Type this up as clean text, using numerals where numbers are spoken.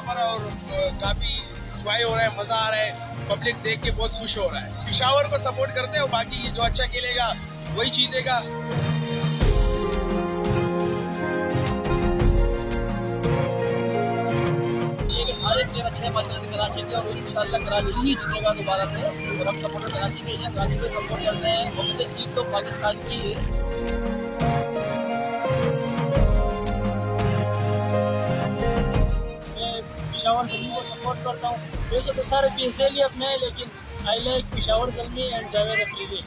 हमारा और काफी इंजॉय हो रहा है, मजा आ रहा है, पब्लिक देख के बहुत खुश हो रहा है। पिशावर को सपोर्ट करते हैं और बाकी जो अच्छा खेलेगा वही जीतेगा। सारे प्लेयर अच्छे माशाल्लाह कराची के और इंशाल्लाह कराची ही जीतेगा दोबारा से। और हम सपोर्टर कराची के हैं, कराची को सपोर्ट करते हैं। और जीत तो पाकिस्तान की है। मैं पिशावर ज़ल्मी को सपोर्ट करता हूँ। वैसे तो सारे PSL ही अपने हैं, लेकिन I like Peshawar Zalmi and Javed Afridi.